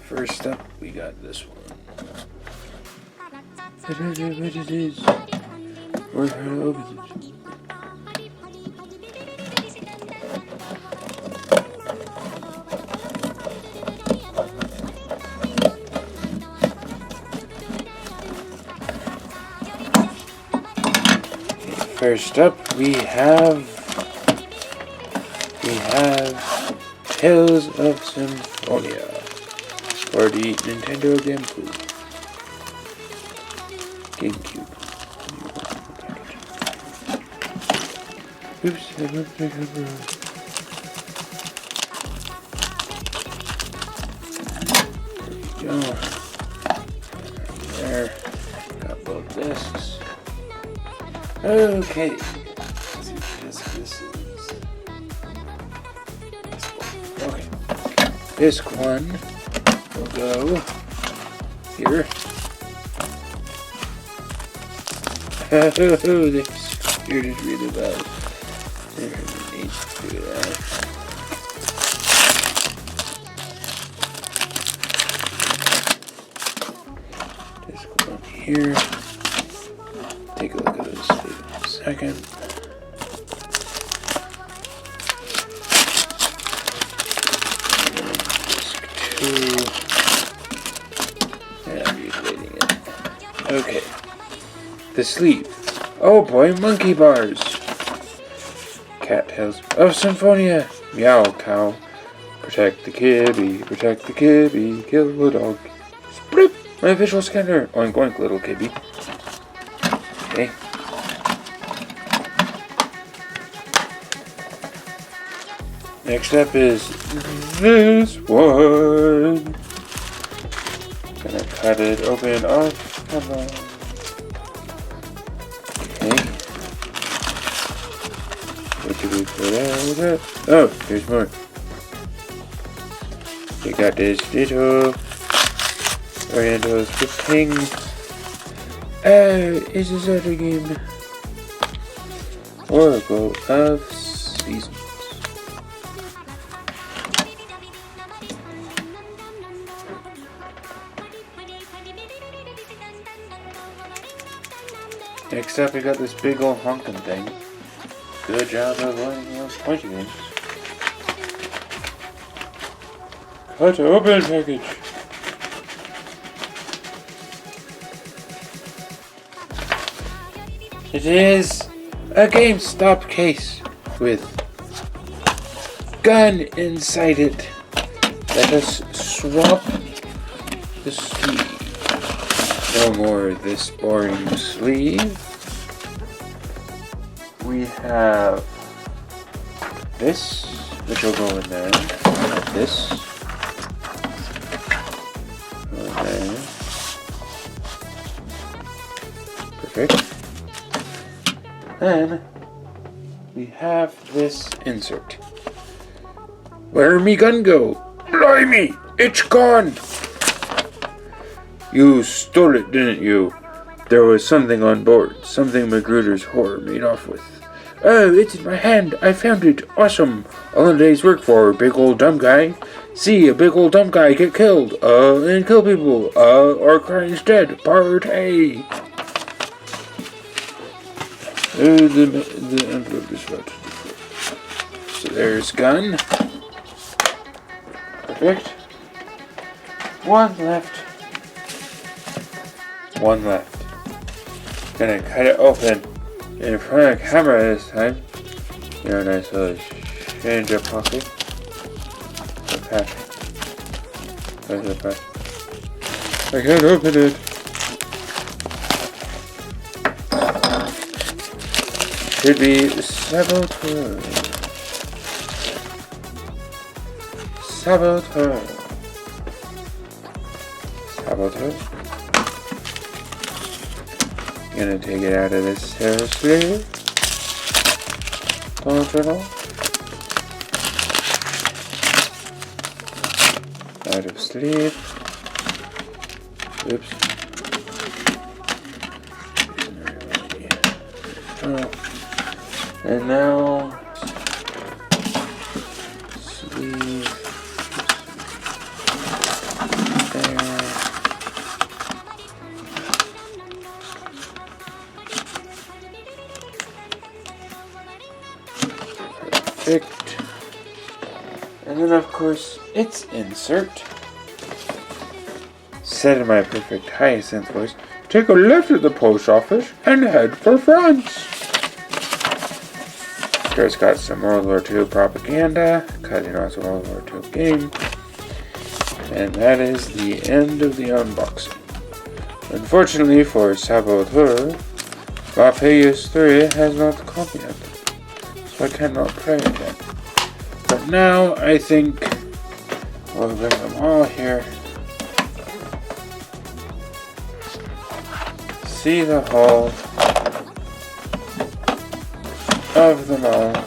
First up, we got this one. What it is? Or how to open it? First up, we have Tales of Symphonia for the Nintendo GameCube. Oops, I don't think I'm wrong. There we go. There. Got both discs. Okay. Let's see what disc this is. Okay. Disc 1 will go here. Oh, they secured it really well. There, we need to do that. Disc 1 here. Take a look at this in a second. Disc 2. And I'm mutilating it. Okay. The sleeve. Oh boy, monkey bars. Cat Tales of Symphonia. Meow cow. Protect the kibby. Protect the kibby. Kill the dog. Splip. My visual scanner. Oink oink, little kibby. Okay. Next up is this one. Gonna cut it open off. Come on. Okay. What do we put out? Oh, here's more. We got this little Oriental scripting. Is this other game? Oracle of Seasons. Next up, we got this big old honkin' thing. Good job of pointing it. Cut to open package. It is a GameStop case with gun inside it. Let us swap the sleeve. No more of this boring sleeve. We have this, which will go in there. This. Go in there. Perfect. Then we have this insert. Where'd me gun go? Blimey! It's gone! You stole it, didn't you? There was something on board. Something Magruder's whore made off with. Oh, it's in my hand. I found it. Awesome. All in a day's work for big old dumb guy. See a big old dumb guy get killed. And kill people. Or cry instead. Part A. The envelope is about to deflate. So there's gun. Perfect. One left. Gonna cut it open in front of the camera this time. You know, nice little change of pocket. The pack. Where's the pack? I can't open it. Should be Saboteur. Gonna take it out of this hair sleeve. Don't you know? Out of sleeve. Oops. Oh. And now sleeve. And then, of course, it's insert. Said in my perfect hyacinth voice, take a left at the post office and head for France. There's got some World War II propaganda, because it's a World War II game. And that is the end of the unboxing. Unfortunately for Saboteur, Vapeus 3 has not come yet, so I cannot play it yet. But now I think we'll bring them all here. See the hull of them all.